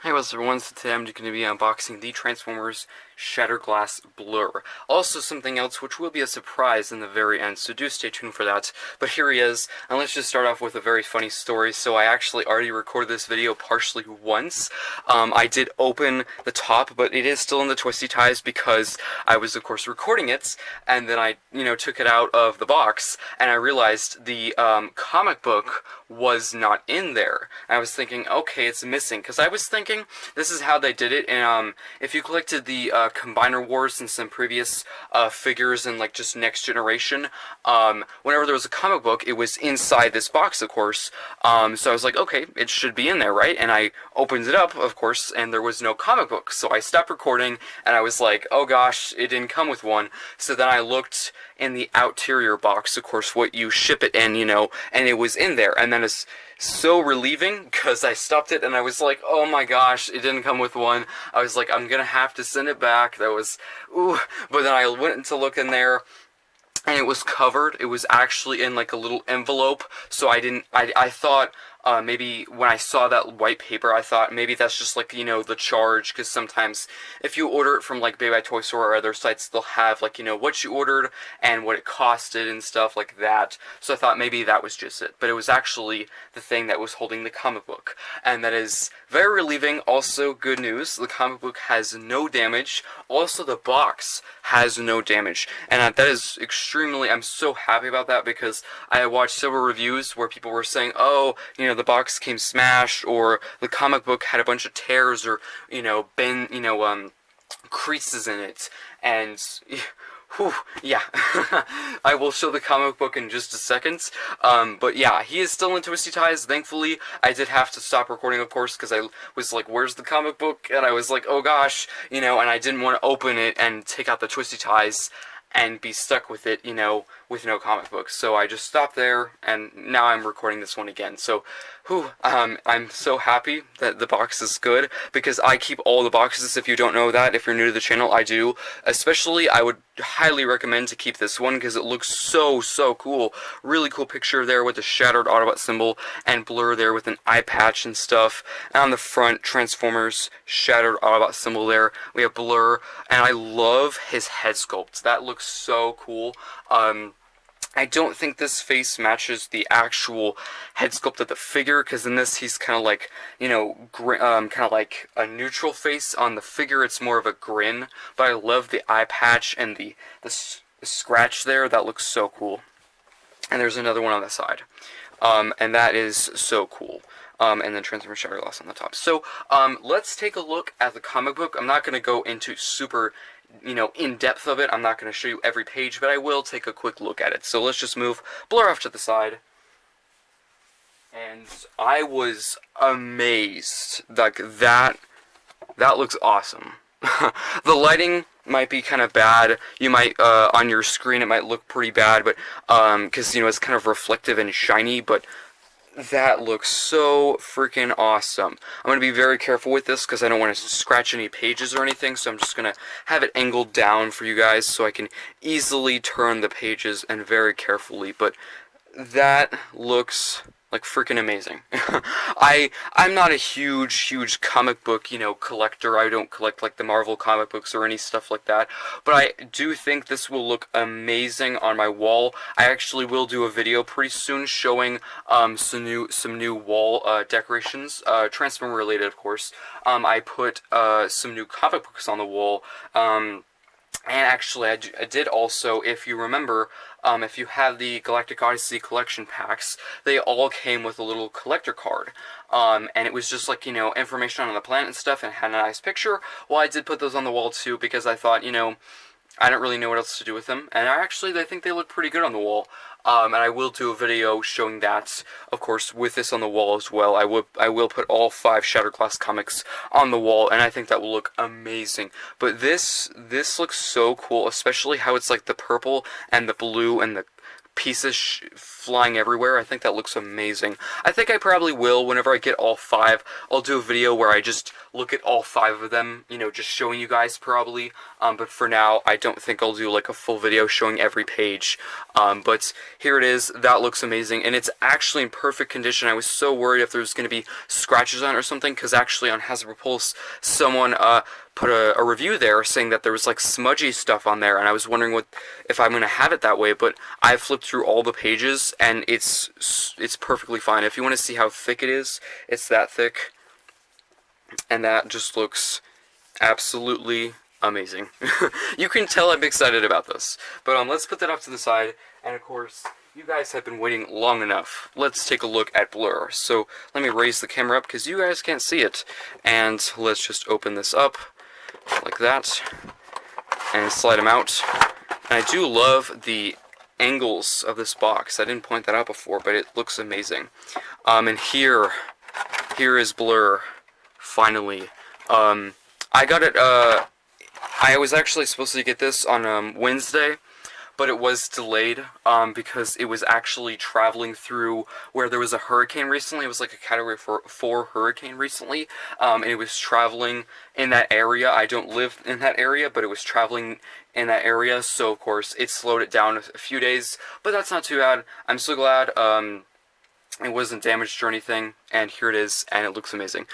Hey, what's up everyone? So today I'm going to be unboxing the Transformers Shattered Glass Blur. Also something else which will be a surprise in the very end, so do stay tuned for that. But here he is, and let's just start off with a very funny story. So I actually already recorded this video partially once. I did open the top, but it is still in the twisty ties because I was of course recording it, and then I, took it out of the box, and I realized the comic book was not in there. I was thinking, okay, it's missing, because I was thinking this is how they did it, and if you collected the Combiner Wars and some previous figures and like just Next Generation, whenever there was a comic book, it was inside this box, of course. So I was like, okay, it should be in there, right? And I opened it up, of course, and there was no comic book. So I stopped recording, and I was like, oh gosh, it didn't come with one. So then I looked in the outerior box, of course, what you ship it in, and it was in there. And then it's so relieving because I stopped it and I was like, oh my gosh, it didn't come with one. I was like, I'm gonna have to send it back. That was, ooh. But then I went to look in there, and it was covered. It was actually in like a little envelope, so I thought maybe when I saw that white paper, I thought maybe that's just like, the charge, because sometimes if you order it from like Baby Toy Store or other sites, they'll have like, what you ordered and what it costed and stuff like that. So I thought maybe that was just it, but it was actually the thing that was holding the comic book, and that is very relieving. Also, good news, the comic book has no damage. Also, the box has no damage, and that is extremely, I'm so happy about that, because I watched several reviews where people were saying, oh, the box came smashed, or the comic book had a bunch of tears, or, creases in it, and whew, yeah. I will show the comic book in just a second. But yeah, he is still in twisty ties. Thankfully, I did have to stop recording, of course, because I was like, where's the comic book? And I was like, oh gosh, and I didn't want to open it and take out the twisty ties and be stuck with it, with no comic book. So I just stopped there, and now I'm recording this one again. So, I'm so happy that the box is good, because I keep all the boxes. If you don't know that, if you're new to the channel, I do. Especially, I would highly recommend to keep this one, because it looks so cool. Really cool picture there with the shattered Autobot symbol, and Blur there with an eye patch and stuff. And on the front, Transformers shattered Autobot symbol there. We have Blur, and I love his head sculpt. That looks so cool. I don't think this face matches the actual head sculpt of the figure, because in this he's kind of like, kind of like a neutral face. On the figure it's more of a grin, but I love the eye patch and the scratch there. That looks so cool. And there's another one on the side, and that is so cool. And then Transformers Shattered Glass on the top. So, let's take a look at the comic book. I'm not going to go into super, in depth of it. I'm not going to show you every page, but I will take a quick look at it. So let's just move Blur off to the side. And I was amazed. Like, that looks awesome. The lighting might be kind of bad. You might, on your screen, it might look pretty bad, but, because, it's kind of reflective and shiny, but that looks so freaking awesome. I'm going to be very careful with this because I don't want to scratch any pages or anything, so I'm just going to have it angled down for you guys so I can easily turn the pages, and very carefully, but that looks like freaking amazing. I'm not a huge comic book, collector. I don't collect like the Marvel comic books or any stuff like that, but I do think this will look amazing on my wall. I actually will do a video pretty soon showing some new wall decorations, Transformer related, of course. I put some new comic books on the wall. And actually, I did also, if you remember, if you have the Galactic Odyssey collection packs, they all came with a little collector card. And it was just like, information on the planet and stuff, and it had a nice picture. Well, I did put those on the wall too, because I thought, I don't really know what else to do with them. And I think they look pretty good on the wall. And I will do a video showing that, of course, with this on the wall as well. I will put all 5 Shattered Glass comics on the wall, and I think that will look amazing. But this looks so cool, especially how it's like the purple and the blue and the pieces flying everywhere. I think that looks amazing. I think I probably will, whenever I get all 5, I'll do a video where I just look at all 5 of them, you know, just showing you guys probably. But for now, I don't think I'll do like a full video showing every page. But here it is. That looks amazing, and it's actually in perfect condition. I was so worried if there was going to be scratches on it or something, because actually on Hasbro Pulse, someone put a review there saying that there was like smudgy stuff on there, and I was wondering if I'm going to have it that way, but I flipped through all the pages, and it's perfectly fine. If you want to see how thick it is, it's that thick, and that just looks absolutely amazing. You can tell I'm excited about this. But let's put that off to the side, and of course, you guys have been waiting long enough. Let's take a look at Blur. So let me raise the camera up because you guys can't see it, and let's just open this up like that and slide them out. And I do love the angles of this box. I didn't point that out before, but it looks amazing. And here is Blur, finally. I got it, I was actually supposed to get this on Wednesday, but it was delayed because it was actually traveling through where there was a hurricane recently. It was like a Category 4 hurricane recently, and it was traveling in that area. I don't live in that area, but it was traveling in that area, so of course it slowed it down a few days, but that's not too bad. I'm so glad it wasn't damaged or anything, and here it is, and it looks amazing.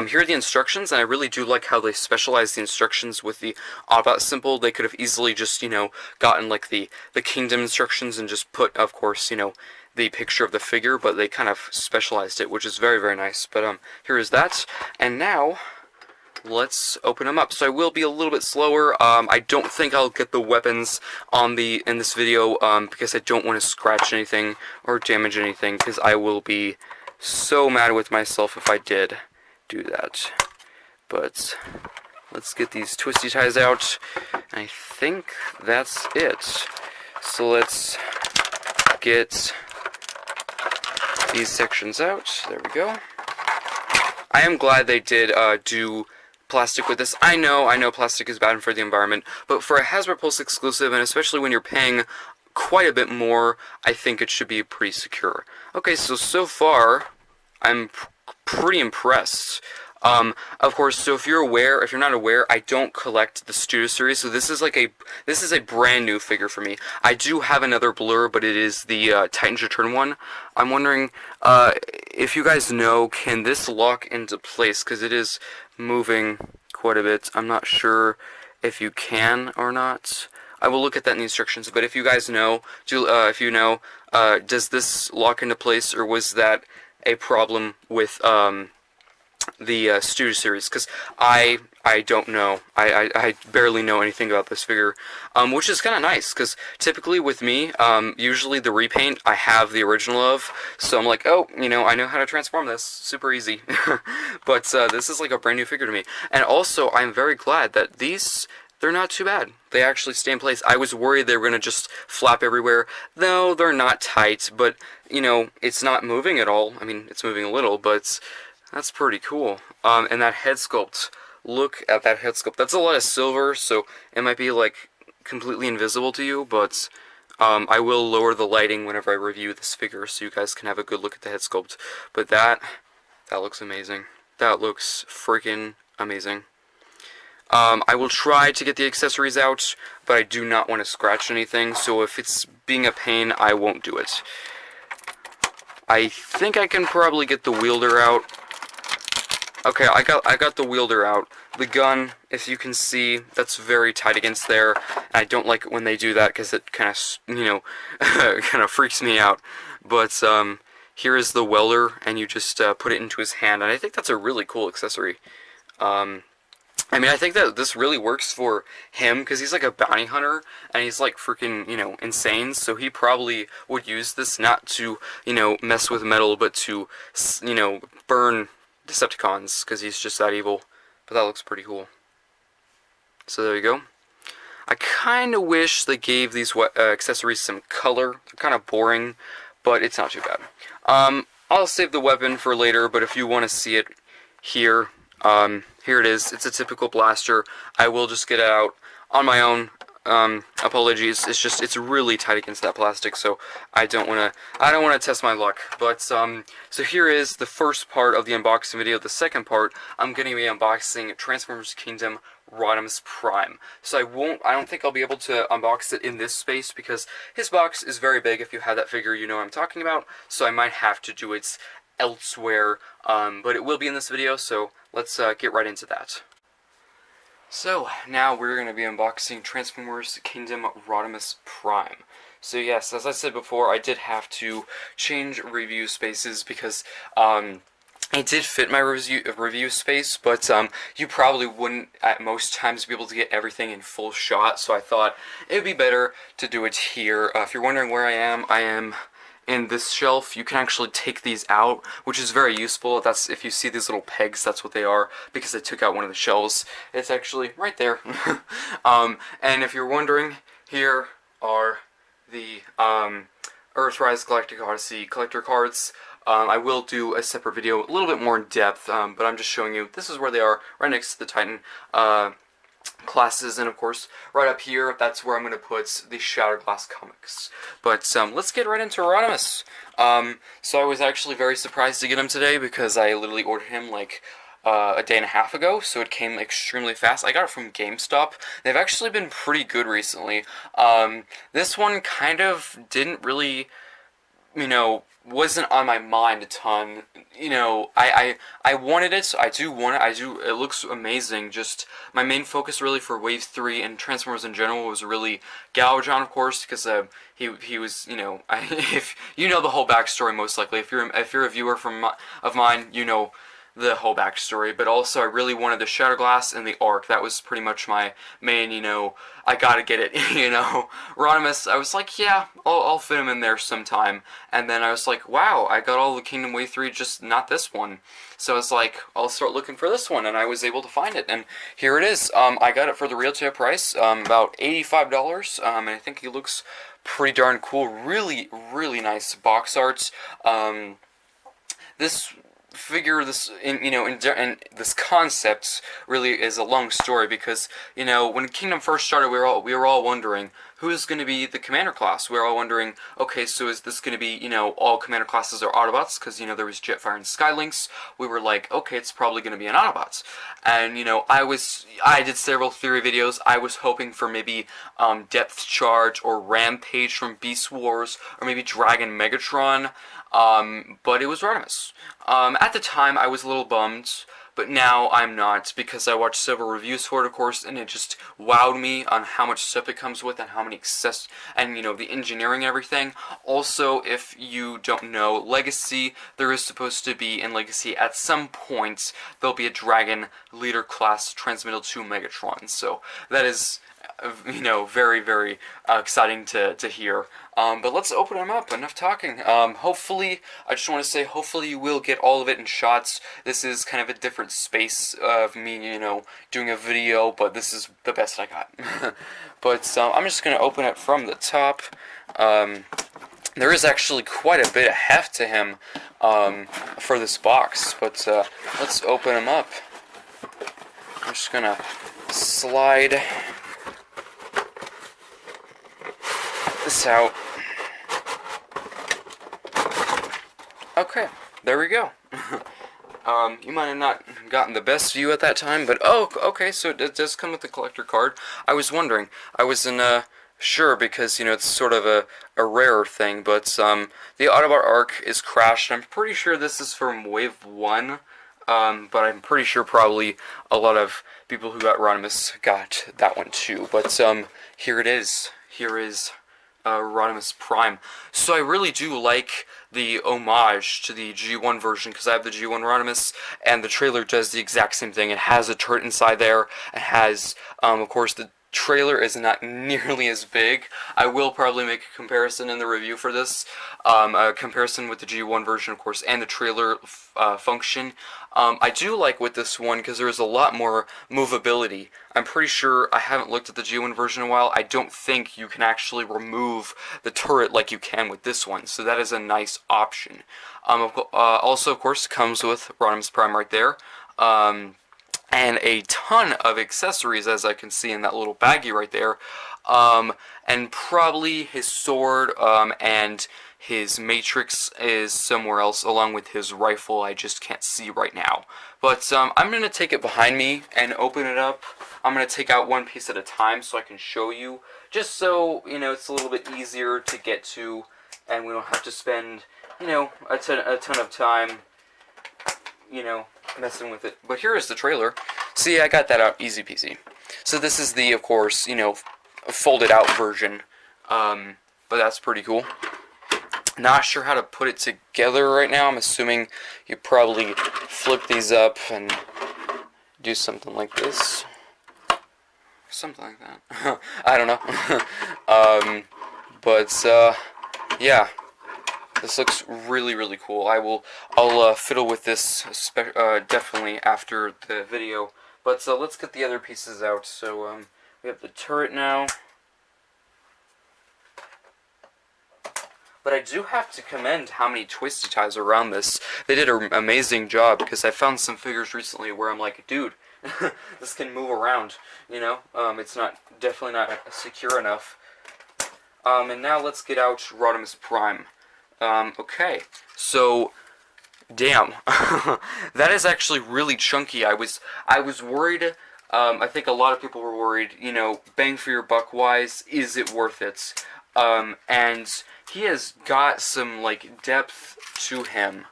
Here are the instructions, and I really do like how they specialize the instructions with the Autobot symbol. They could have easily just, you know, gotten like the Kingdom instructions and just put, of course, you know, the picture of the figure, but they kind of specialized it, which is very, very nice. But here is that, and now let's open them up. So I will be a little bit slower. I don't think I'll get the weapons in this video because I don't want to scratch anything or damage anything, because I will be so mad with myself if I did do that. But let's get these twisty ties out. I think that's it. So let's get these sections out. There we go. I am glad they did do plastic with this. I know plastic is bad for the environment, but for a Hasbro Pulse exclusive, and especially when you're paying quite a bit more, I think it should be pretty secure. Okay, so far, I'm pretty impressed. Of course, so if you're not aware, I don't collect the Studio Series, so this is a brand new figure for me. I do have another Blur, but it is the Titans Return one. I'm wondering, if you guys know, can this lock into place, because it is moving quite a bit. I'm not sure if you can or not. I will look at that in the instructions, but if you guys know, does this lock into place, or was that a problem with, the Studio Series? Because I don't know. I barely know anything about this figure, which is kind of nice, because typically with me, usually the repaint I have the original of, so I'm like, oh, you know, I know how to transform this, super easy. But this is like a brand new figure to me, and also I'm very glad that they're not too bad. They actually stay in place. I was worried they were going to just flap everywhere. No, they're not tight, but, you know, it's not moving at all. I mean, it's moving a little, but that's pretty cool. And that head sculpt, look at that head sculpt. That's a lot of silver, so it might be, like, completely invisible to you, but I will lower the lighting whenever I review this figure so you guys can have a good look at the head sculpt. But that looks amazing. That looks freaking amazing. I will try to get the accessories out, but I do not want to scratch anything, so if it's being a pain, I won't do it. I think I can probably get the wielder out. Okay, I got the wielder out. The gun, if you can see, that's very tight against there. I don't like it when they do that, because it kind of, you know, kind of freaks me out. But here is the welder, and you just put it into his hand, and I think that's a really cool accessory. I mean, I think that this really works for him, because he's like a bounty hunter, and he's like freaking, you know, insane, so he probably would use this not to, you know, mess with metal, but to, you know, burn Decepticons, because he's just that evil. But that looks pretty cool. So there you go. I kind of wish they gave these accessories some color. They're kind of boring, but it's not too bad. I'll save the weapon for later, but if you want to see it here, here it is. It's a typical blaster. I will just get it out on my own apologies. It's really tight against that plastic, so I don't wanna test my luck. But so here is the first part of the unboxing video. The second part, I'm gonna be unboxing Transformers Kingdom Rodimus Prime. So I don't think I'll be able to unbox it in this space because his box is very big. If you have that figure, you know what I'm talking about. So I might have to do it elsewhere, but it will be in this video, so let's get right into that. So, now we're going to be unboxing Transformers Kingdom Rodimus Prime. So yes, as I said before, I did have to change review spaces because, it did fit my review space, but you probably wouldn't at most times be able to get everything in full shot, so I thought it would be better to do it here. If you're wondering where I am in this shelf. You can actually take these out, which is very useful. That's, if you see these little pegs, that's what they are, because I took out one of the shelves. It's actually right there. And if you're wondering, here are the Earthrise, Galactic, Odyssey collector cards. I will do a separate video, a little bit more in depth, but I'm just showing you, this is where they are, right next to the Titan classes, and of course, right up here, that's where I'm going to put the Shattered Glass comics. But let's get right into Euronymous. So I was actually very surprised to get him today, because I literally ordered him like a day and a half ago, so it came extremely fast. I got it from GameStop. They've actually been pretty good recently. This one kind of didn't really, you know, wasn't on my mind a ton. You know, I wanted it, I do want it, it looks amazing. Just, my main focus really for Wave 3 and Transformers in general was really Galvatron, of course, because he was, you know, if you know the whole backstory, most likely. If you're a viewer of mine, you know the whole backstory, but also I really wanted the Shattered Glass and the Arc. That was pretty much my main, you know, I gotta get it, you know. Rodimus, I was like, yeah, I'll fit him in there sometime. And then I was like, wow, I got all the Kingdom Wave 3, just not this one. So I was like, I'll start looking for this one, and I was able to find it, and here it is. I got it for the retail price, about $85, and I think he looks pretty darn cool. Really, really nice box art. This figure, this this concept really is a long story, because, you know, when Kingdom first started, we were all wondering who's going to be the commander class. We were all wondering, okay, so is this going to be, you know, all commander classes are Autobots, because, you know, there was Jetfire and Skylynx. We were like, okay, it's probably going to be an Autobots. And, you know, I did several theory videos. I was hoping for maybe Depth Charge or Rampage from Beast Wars, or maybe Dragon Megatron. But it was Rodimus. At the time, I was a little bummed, but now I'm not, because I watched several reviews for it, of course, and it just wowed me on how much stuff it comes with, and how many and, you know, the engineering and everything. Also, if you don't know, Legacy, there is supposed to be, in Legacy, at some point, there'll be a Dragon Leader class transmittal to Megatron, so that is, you know, very, very exciting to hear. But let's open them up. Enough talking. Hopefully, I just want to say, hopefully you will get all of it in shots. This is kind of a different space of me, you know, doing a video, but this is the best I got. But I'm just going to open it from the top. There is actually quite a bit of heft to him for this box, but let's open him up. I'm just going to slide this out. Okay, there we go. You might have not gotten the best view at that time, but oh, okay, so it does come with the collector card. I was wondering. I wasn't sure, because, you know, it's sort of a rare thing, but the Autobot Arc is crashed. I'm pretty sure this is from Wave 1, but I'm pretty sure probably a lot of people who got Rodimus got that one too. But here it is. Here is Rodimus Prime. So I really do like the homage to the G1 version, because I have the G1 Rodimus, and the trailer does the exact same thing. It has a turret inside there. It has, of course, the trailer is not nearly as big. I will probably make a comparison in the review for this, a comparison with the G1 version, of course, and the trailer function. I do like with this one, because there is a lot more movability. I'm pretty sure, I haven't looked at the G1 version in a while, I don't think you can actually remove the turret like you can with this one, so that is a nice option. Also, of course, comes with Rodimus Prime right there. And a ton of accessories, as I can see in that little baggie right there. and probably his sword, and his matrix is somewhere else, along with his rifle. I just can't see right now. But I'm going to take it behind me and open it up. I'm going to take out one piece at a time so I can show you, just so, you know, it's a little bit easier to get to, and we don't have to spend, you know, a ton of time, you know, messing with it. But here is the trailer. See, I got that out easy peasy. So this is the, of course, you know, folded out version, but that's pretty cool. Not sure how to put it together right now. I'm assuming you probably flip these up and do something like this. Something like that. I don't know. Yeah. This looks really, really cool. I'll fiddle with this definitely after the video. But let's get the other pieces out. So we have the turret now. But I do have to commend how many twisty ties are around this. They did an amazing job, because I found some figures recently where I'm like, dude, this can move around, you know? It's definitely not secure enough. And now let's get out Rodimus Prime. Okay, so, damn, that is actually really chunky. I was worried. I think a lot of people were worried, you know, bang for your buck wise, is it worth it? And he has got some, like, depth to him.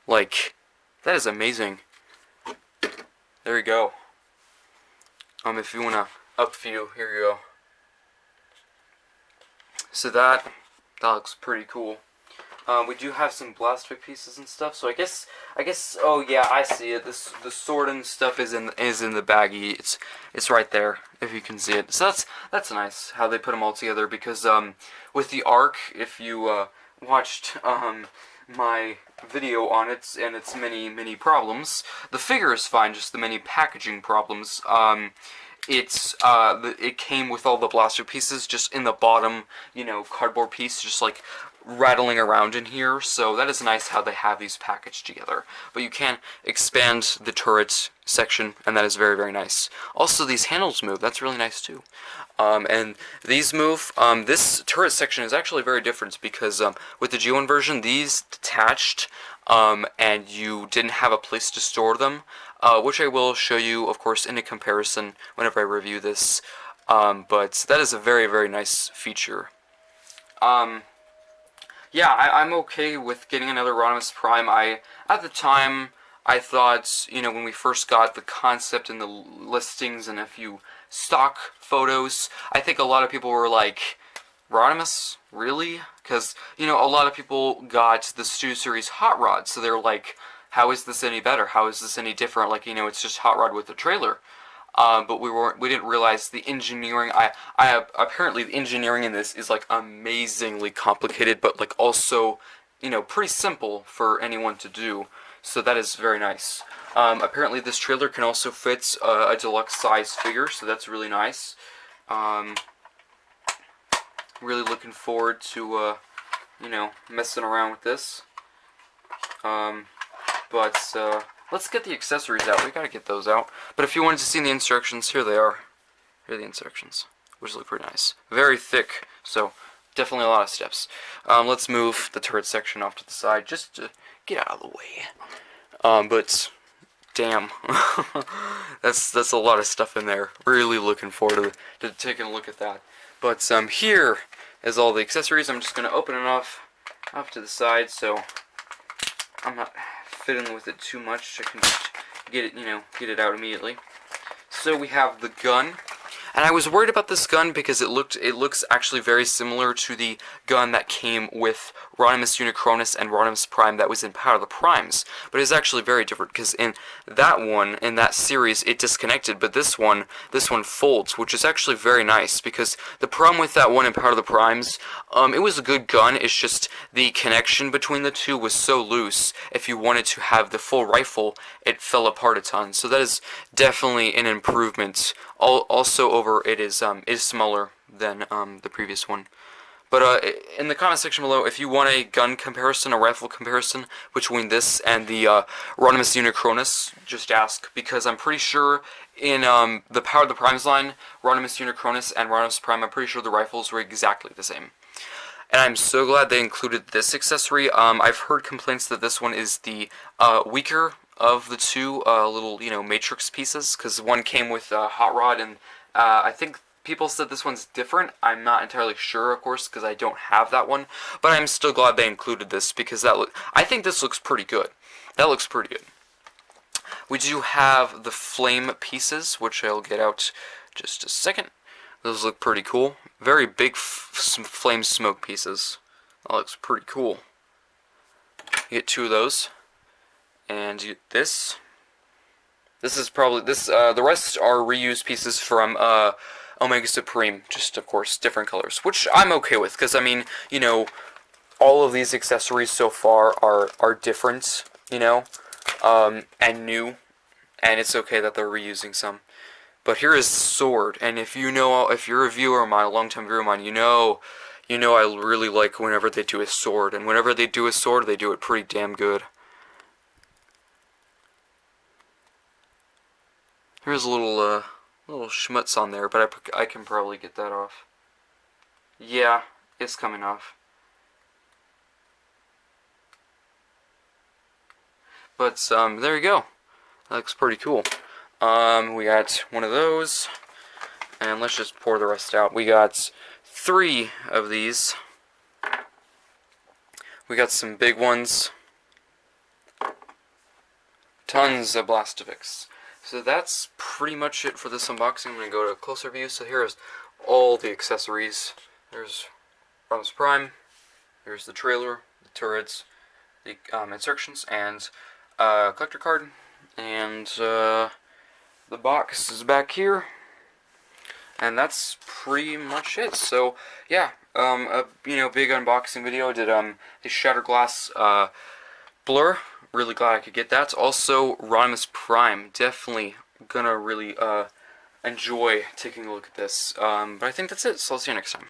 Like, that is amazing. There you go. If you want to up view, here you go. So that looks pretty cool. We do have some blastwick pieces and stuff, so I guess, oh yeah, I see it. The sword and stuff is in the baggie. It's right there, if you can see it. So that's nice how they put them all together, because with the arc, if you watched my video on it and its many problems, the figure is fine, just the many packaging problems. It came with all the blaster pieces just in the bottom, you know, cardboard piece, just like rattling around in here. So that is nice how they have these packaged together. But you can expand the turret section, and that is very, very nice. Also, these handles move. That's really nice too. And these move. This turret section is actually very different, because with the G1 version, these detached, and you didn't have a place to store them, which I will show you, of course, in a comparison whenever I review this. But that is a very, very nice feature. Yeah, I'm okay with getting another Rodimus Prime. At the time, I thought, you know, when we first got the concept and the listings and a few stock photos, I think a lot of people were like, Rodimus? Really? Because, you know, a lot of people got the Stu Series Hot Rod, so they're like, how is this any better? How is this any different? Like, you know, it's just Hot Rod with a trailer. But we didn't realize the engineering. Apparently the engineering in this is like amazingly complicated, but like also, you know, pretty simple for anyone to do. So that is very nice. Apparently this trailer can also fit a deluxe size figure, so that's really nice. Really looking forward to you know, messing around with this. Let's get the accessories out. We gotta get those out. But if you wanted to see the instructions, here they are. Here are the instructions, which look pretty nice. Very thick, so definitely a lot of steps. Let's move the turret section off to the side, just to get out of the way. But damn, that's a lot of stuff in there. Really looking forward to taking a look at that. But here is all the accessories. I'm just gonna open it off to the side, so I'm not fiddling with it too much. I can just get it, you know, get it out immediately. So we have the gun. And I was worried about this gun because it looks actually very similar to the gun that came with Rodimus Unicronus and Rodimus Prime that was in Power of the Primes. But it's actually very different, because in that series, it disconnected, but this one folds, which is actually very nice, because the problem with that one in Power of the Primes, it was a good gun, it's just the connection between the two was so loose. If you wanted to have the full rifle, it fell apart a ton. So that is definitely an improvement. Also, it is smaller than the previous one. But in the comment section below, if you want a gun comparison, a rifle comparison between this and the Rodimus Euronymous, just ask, because I'm pretty sure in the Power of the Primes line, Rodimus Euronymous and Rodimus Prime, I'm pretty sure the rifles were exactly the same. And I'm so glad they included this accessory. I've heard complaints that this one is the weaker of the two little, matrix pieces, because one came with Hot Rod, and I think people said this one's different. I'm not entirely sure, of course, because I don't have that one, but I'm still glad they included this, because I think this looks pretty good. That looks pretty good. We do have the flame pieces, which I'll get out just a second. Those look pretty cool. Very big flame smoke pieces. That looks pretty cool. You get 2 of those. And you get this. This is probably, the rest are reused pieces from Omega Supreme. Just, of course, different colors. Which I'm okay with, because, I mean, all of these accessories so far are different, and new. And it's okay that they're reusing some. But here is the sword, and if you're a viewer of mine, a long-time viewer of mine, you know I really like whenever they do a sword, and whenever they do a sword, they do it pretty damn good. Here's a little schmutz on there, but I can probably get that off. Yeah, it's coming off. But, there you go. That looks pretty cool. We got one of those, and let's just pour the rest out. We got 3 of these. We got some big ones. Tons of Blastovics. So that's pretty much it for this unboxing. I'm going to go to a closer view. So here's all the accessories. There's Rodimus Prime. Here's the trailer, the turrets, the instructions, and collector card. And the box is back here, and that's pretty much it. So yeah, a big unboxing video. I did the Shattered Glass blur. Really glad I could get that. Also, Rodimus Prime. Definitely gonna really enjoy taking a look at this. But I think that's it. So I'll see you next time.